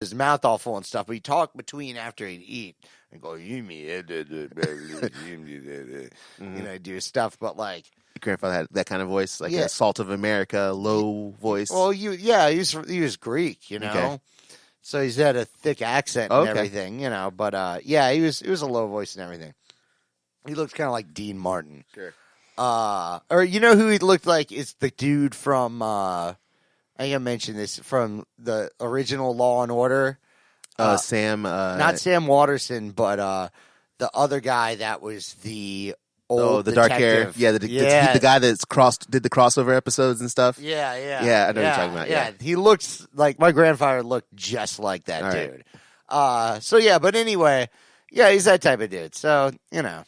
his mouth all full and stuff, but he'd talk between after he'd eat and go, you know, do stuff, but like. Your grandfather had that kind of voice, like a Salt of America, low voice. Well, he was Greek, you know. Okay. So he's had a thick accent and everything, you know, but he was a low voice and everything. He looked kind of like Dean Martin. Sure. Or you know who he looked like? It's the dude from I think I mentioned this, from the original Law and Order. Sam not Sam Waterston, but the other guy that was the old the detective. dark hair. Yeah, the guy that's did the crossover episodes and stuff. Yeah. Yeah, I know what you're talking about. Yeah. He looks like my grandfather looked just like that dude. Right. But anyway, he's that type of dude. So, you know.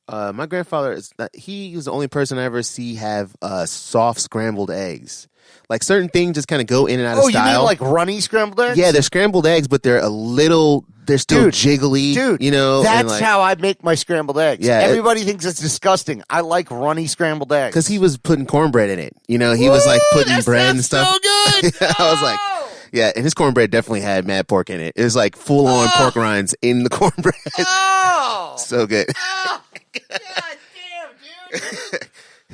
My grandfather he was the only person I ever see have soft scrambled eggs. Like certain things just kind of go in and out of style. Oh, you mean like runny scrambled eggs? Yeah, they're scrambled eggs, but they're still jiggly. Dude, you know, that's how I make my scrambled eggs. Yeah, everybody thinks it's disgusting. I like runny scrambled eggs. Because he was putting cornbread in it. You know, he was like putting bread and stuff. So good. I was like, yeah, and his cornbread definitely had mad pork in it. It was like full on pork rinds in the cornbread. Oh, so good. Oh, God damn, dude.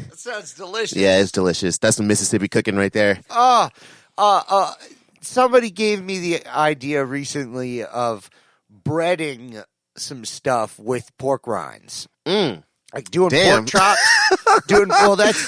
That sounds delicious. Yeah, it's delicious. That's some Mississippi cooking right there. Somebody gave me the idea recently of breading some stuff with pork rinds. Like doing pork chops.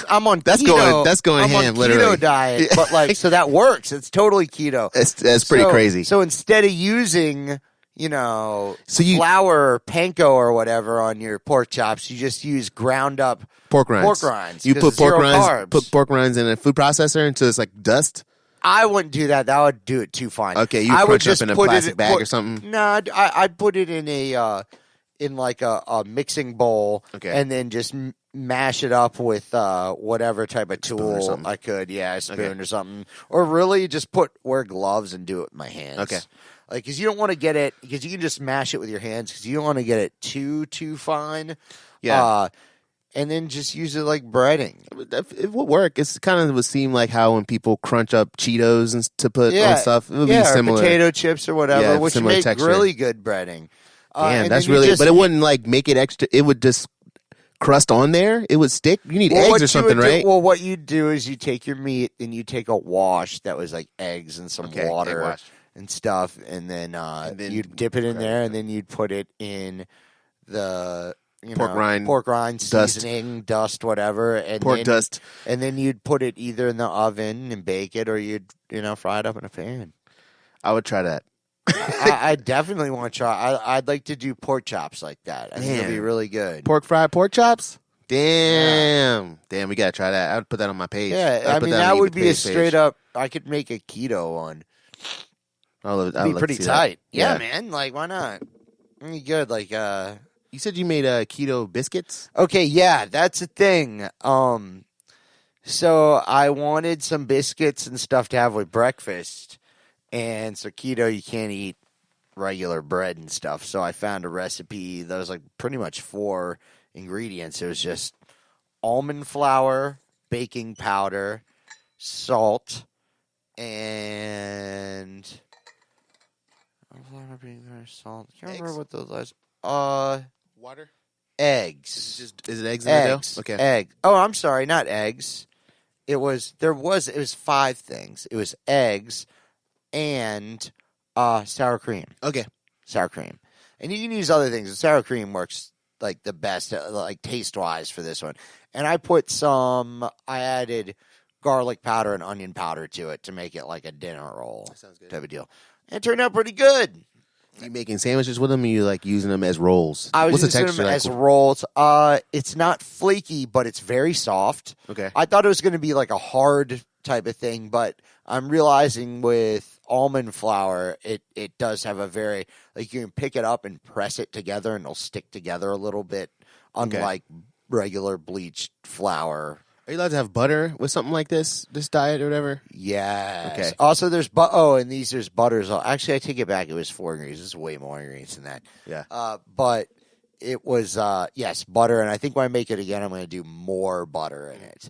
I'm on keto. That's going ham, keto literally. Diet, but like, so that works. It's totally keto. That's pretty crazy. So instead of using, you know, flour or panko or whatever on your pork chops, you just use ground up pork rinds. You put pork rinds in a food processor until it's like dust. I wouldn't do that. That would do it too fine. Okay, you crunch up in a plastic bag or something. No, I'd put it in a mixing bowl, and then just mash it up with whatever type of tool I could. Yeah, a spoon or something. Or really just wear gloves and do it with my hands. Okay. Like, because you don't want to get it, because you can just mash it with your hands, because you don't want to get it too fine. Yeah. And then just use it like breading. It would work. It's kind of would seem like how when people crunch up Cheetos and to put on stuff, it would be similar. Or potato chips or whatever, which make texture. Really good breading. Damn, that's really. But it wouldn't like make it extra. It would just crust on there. It would stick. You need eggs or something, right? Well, what you do is you take your meat and you take a wash that was like eggs and some water and stuff, and then you'd dip it in there, and then you'd put it in the pork rind seasoning, dust, whatever, and dust, and then you'd put it either in the oven and bake it, or you'd fry it up in a pan. I would try that. I definitely want to try. I'd like to do pork chops like that. I think it'd be really good. Fried pork chops. Damn, we gotta try that. I would put that on my page. Yeah, I mean that would be a straight up. I could make a keto one. It'd be pretty tight. Yeah, man. Like, why not? It'd be good. Like, you said you made keto biscuits? Okay, yeah, that's a thing. So I wanted some biscuits and stuff to have with breakfast, and so keto, you can't eat regular bread and stuff. So I found a recipe that was like pretty much 4 ingredients. It was just almond flour, baking powder, salt, and salt. I can't remember what those are. Water? Eggs. Is it eggs in the dough? Okay. Egg. Oh, I'm sorry, not eggs. It was 5 things. It was eggs and sour cream. Okay. Sour cream. And you can use other things. The sour cream works like the best, like taste-wise for this one. And I added garlic powder and onion powder to it to make it like a dinner roll. That sounds good. Type of deal. And it turned out pretty good. Are you making sandwiches with them, or are you like using them as rolls? I was using them as rolls. It's not flaky, but it's very soft. Okay. I thought it was going to be like a hard type of thing, but I'm realizing with almond flour, it does have a very, like, you can pick it up and press it together, and it'll stick together a little bit, unlike regular bleached flour. Are you allowed to have butter with something like this diet or whatever? Yes. Okay. Also, there's there's butters. Actually, I take it back. It was 4 ingredients. It's way more ingredients than that. Yeah. But it was butter, and I think when I make it again, I'm going to do more butter in it.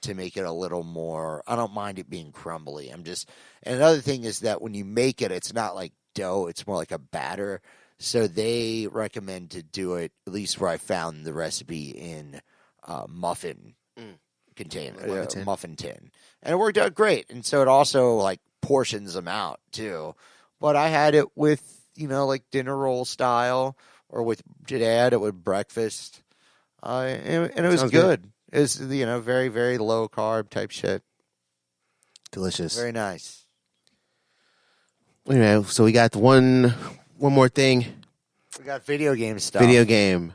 to make it a little more. I don't mind it being crumbly. And another thing is that when you make it, it's not like dough; it's more like a batter. So they recommend to do it, at least where I found the recipe, in muffin container, muffin tin, and it worked out great. And so it also like portions them out too. But I had it with like dinner roll style, or today I had it with breakfast, and it was good. It was very, very low carb type shit. Delicious, very nice. Anyway, so we got one more thing. We got video game stuff. Video game.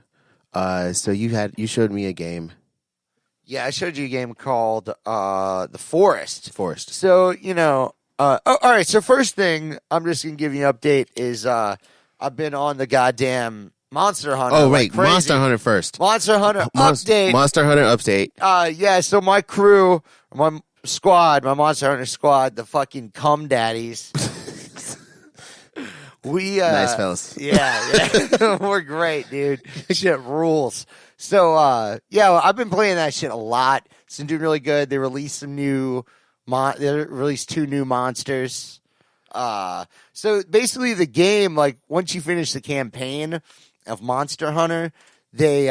So you showed me a game. Yeah, I showed you a game called The Forest. So, all right. So first thing, I'm just going to give you an update is I've been on the goddamn Monster Hunter. Oh, right. Monster Hunter first. Monster Hunter update. Monster Hunter update. Yeah, so my crew, my squad, my Monster Hunter squad, the fucking cum daddies. Nice fellas. Yeah. We're great, dude. Shit rules. So, I've been playing that shit a lot. It's been doing really good. They released some new, they released 2 new monsters. So basically the game, like once you finish the campaign of Monster Hunter, they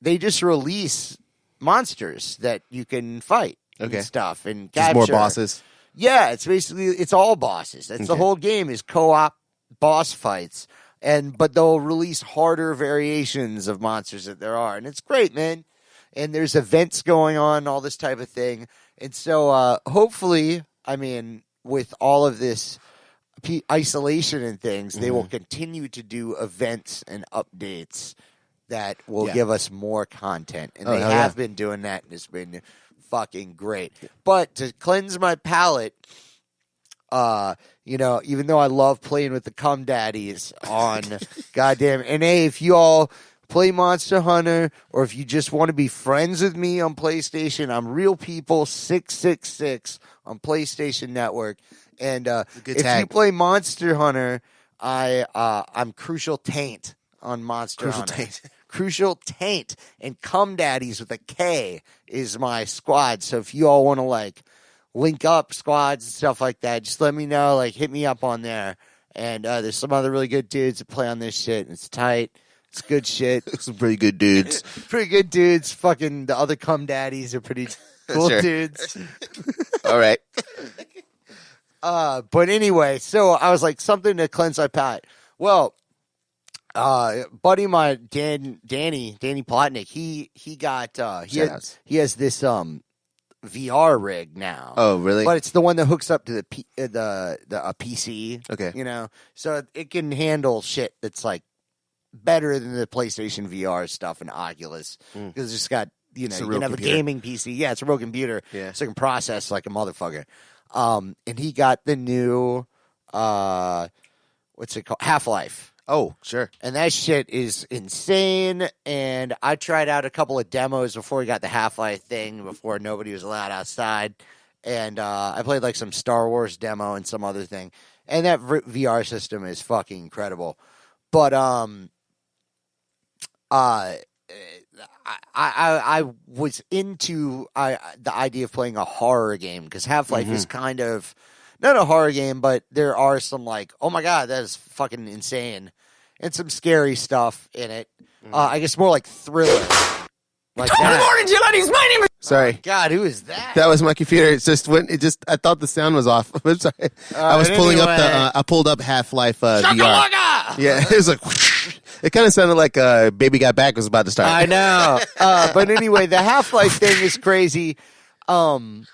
just release monsters that you can fight and stuff and capture. Just more bosses. Yeah, it's all bosses. That's the whole game is co-op boss fights, but they'll release harder variations of monsters that there are, and it's great, man. And there's events going on, all this type of thing, and so hopefully, with all of this isolation and things, they will continue to do events and updates that will give us more content, and they have been doing that, and it's been fucking great. But to cleanse my palate, even though I love playing with the cum daddies on goddamn NA, if you all play Monster Hunter, or if you just want to be friends with me on PlayStation, I'm Real People 666 on PlayStation Network. And if you play Monster Hunter, I'm Crucial Taint on Monster Hunter. Crucial Taint and Cum Daddies with a K is my squad. So if you all want to link up squads and stuff like that, just let me know. Hit me up on there. And there's some other really good dudes that play on this shit. And it's tight. It's good shit. Some pretty good dudes. Pretty good dudes. Fucking the other cum daddies are pretty cool dudes. All right. But anyway, so I was like, something to cleanse my palate. Well, buddy, my Danny Plotnick, he got he has this VR rig now. Oh, really? But it's the one that hooks up to a PC. Okay. So it can handle shit that's better than the PlayStation VR stuff and Oculus, because it's got you can have a gaming PC. Yeah, it's a real computer. Yeah, so it can process like a motherfucker. And he got the new what's it called? Half-Life. Oh, sure. And that shit is insane. And I tried out a couple of demos before we got the Half-Life thing, before nobody was allowed outside. And I played some Star Wars demo and some other thing. And that VR system is fucking incredible. But I was into the idea of playing a horror game, because Half-Life is kind of not a horror game, but there are some oh my god, that is fucking insane, and some scary stuff in it. I guess more like thriller. Good morning, ladies. My name is. Sorry, God, who is that? That was my computer. It just went. I thought the sound was off. I'm sorry. I was pulling up I pulled up Half-Life VR. Yeah, it was like. It kind of sounded like Baby Got Back was about to start. I know. But anyway, the Half-Life thing is crazy. And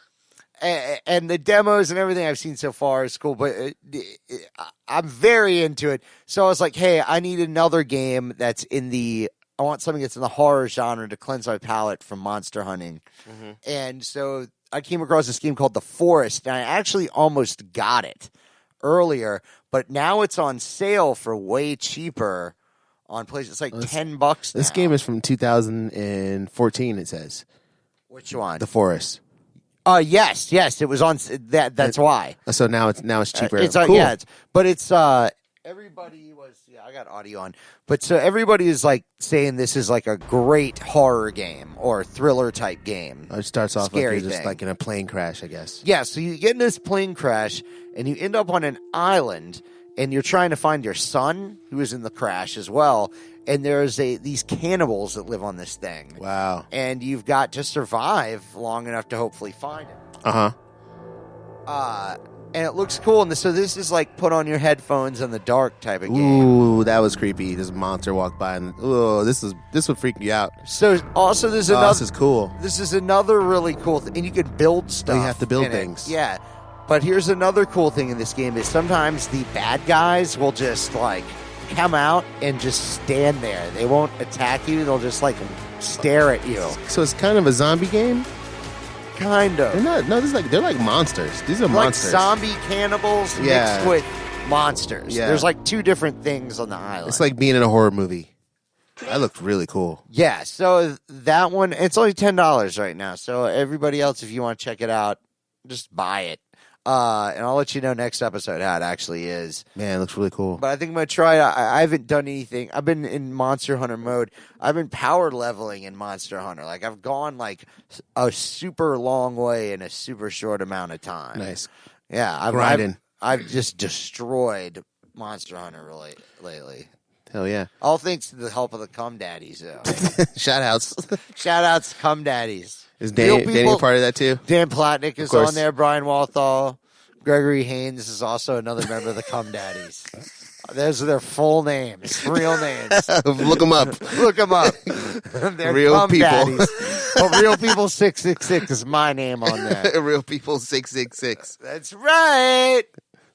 the demos and everything I've seen so far is cool. But I'm very into it. So I was like, hey, I need another game that's I want something that's in the horror genre to cleanse my palate from monster hunting. And so I came across this game called The Forest. And I actually almost got it earlier. But now it's on sale for way cheaper. On PlayStation, it's $10 now. This game is from 2014. It says. Which one? The Forest. Yes, it was on that. That's why. So now it's cheaper. It's cool. but it's everybody was, I got audio on, but so everybody is like saying this is like a great horror game or thriller type game. It starts off like Scary you're just thing. like in a plane crash, I guess. Yeah, so you get in this plane crash and you end up on an island and you're trying to find your son who is in the crash as well. And there's these cannibals that live on this thing. Wow. And you've got to survive long enough to hopefully find him. And it looks cool. And so this is like put on your headphones in the dark type of game. Ooh, that was creepy. This monster walked by and this would freak me out. So also there's another. This is cool. This is another really cool thing. And you can build stuff. You have to build in things. It. Yeah. But here's another cool thing in this game is sometimes the bad guys will just like come out and just stand there. They won't attack you. They'll just like stare at you. So it's kind of a zombie game? Kind of. They're not. No, they're like monsters. These are like monsters. Zombie cannibals mixed with monsters. Yeah. There's like two different things on the island. It's like being in a horror movie. That looked really cool. Yeah, so that one, it's only $10 right now. So everybody else, if you want to check it out, just buy it. And I'll let you know next episode how it actually is. Man, it looks really cool. But I think I'm going to try it. I haven't done anything. I've been in Monster Hunter mode. I've been power leveling in Monster Hunter. Like, I've gone, like, a super long way in a super short amount of time. Nice. Yeah. Grinding. I've just destroyed Monster Hunter lately. Hell yeah. All thanks to the help of the Cum Daddies, though. Shout outs. Shout outs to Cum Daddies. Is Danny a part of that too? Dan Plotnick is on there. Brian Walthall. Gregory Haynes is also another member of the Cum Daddies. Those are their full names, real names. Look them up. Look them up. They're Real Cum people. Daddies. But Real People 666 is my name on there. Real People 666. That's right.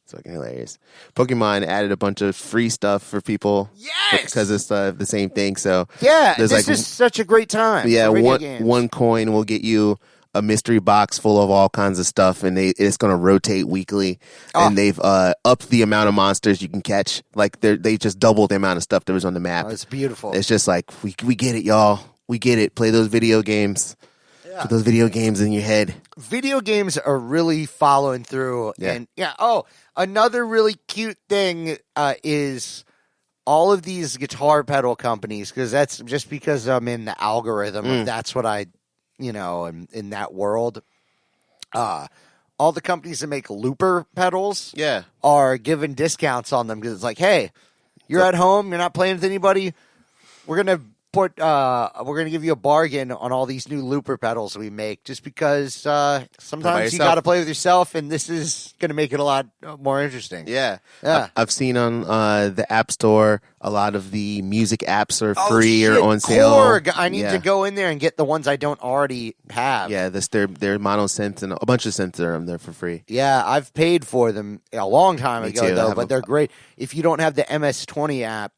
It's fucking hilarious. Pokemon added a bunch of free stuff for people. Yes, because it's the same thing. So yeah, this like, is such a great time. Yeah, one coin will get you a mystery box full of all kinds of stuff, and it's going to rotate weekly. And they've upped the amount of monsters you can catch. Like they just doubled the amount of stuff that was on the map. Oh, it's beautiful. It's just like we get it, y'all. We get it. Play those video games. Put those video games in your head. Video games are really following through. Yeah. And another really cute thing is all of these guitar pedal companies, because that's just because I'm in the algorithm. That's what I, am in that world. All the companies that make looper pedals are giving discounts on them because it's like, hey, you're at home, you're not playing with anybody. We're going to give you a bargain on all these new looper pedals we make, just because sometimes you got to play with yourself, and this is going to make it a lot more interesting. Yeah. I've seen on the App Store a lot of the music apps are free or on sale. Korg. I need to go in there and get the ones I don't already have. Yeah, their mono synths and a bunch of synths are there for free. Yeah, I've paid for them a long time ago, too. though, but they're great. If you don't have the MS-20 app,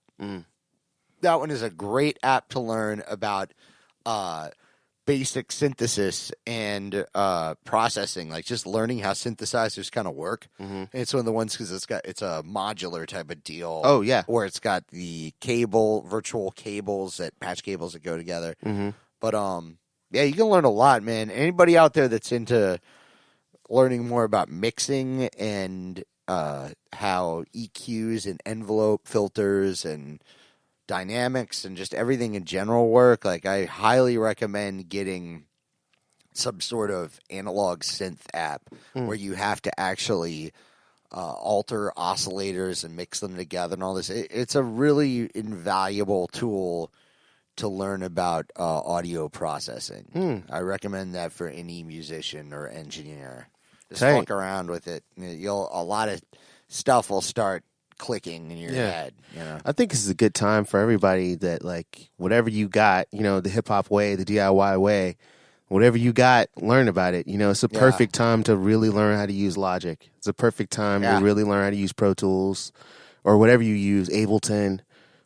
that one is a great app to learn about basic synthesis and processing, like just learning how synthesizers kind of work. And it's one of the ones because it's a modular type of deal. Oh yeah, where it's got the virtual cables, patch cables that go together. But you can learn a lot, man. Anybody out there that's into learning more about mixing and how EQs and envelope filters and dynamics and just everything in general work, like I highly recommend getting some sort of analog synth app where you have to actually alter oscillators and mix them together and all this. It's a really invaluable tool to learn about audio processing. I recommend that for any musician or engineer. Just fuck around with it. A lot of stuff will start clicking in your head. I think this is a good time for everybody that, like, whatever you got, the hip hop way, the DIY way, whatever you got, learn about it. It's a perfect time to really learn how to use Logic. It's a perfect time to really learn how to use Pro Tools or whatever you use, Ableton.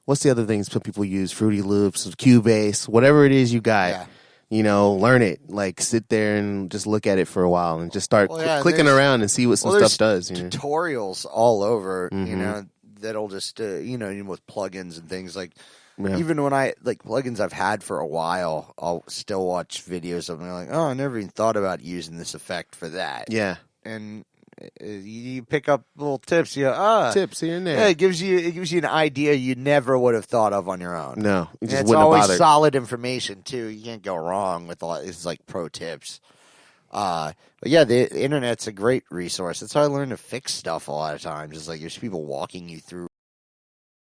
What's the other things some people use? Fruity Loops, Cubase, whatever it is you got. Learn it. Like, sit there and just look at it for a while and just start clicking around and see what some stuff does. Tutorials all over, that'll just, with plugins and things like, even when plugins I've had for a while, I'll still watch videos of them like, oh, I never even thought about using this effect for that. Yeah. And You pick up little tips. Tips here and there. Yeah, it gives you an idea you never would have thought of on your own. No, you just it's wouldn't have always bothered. solid information too. You can't go wrong with a lot. It's like pro tips. But yeah, the internet's a great resource. That's how I learned to fix stuff a lot of times. It's like there's people walking you through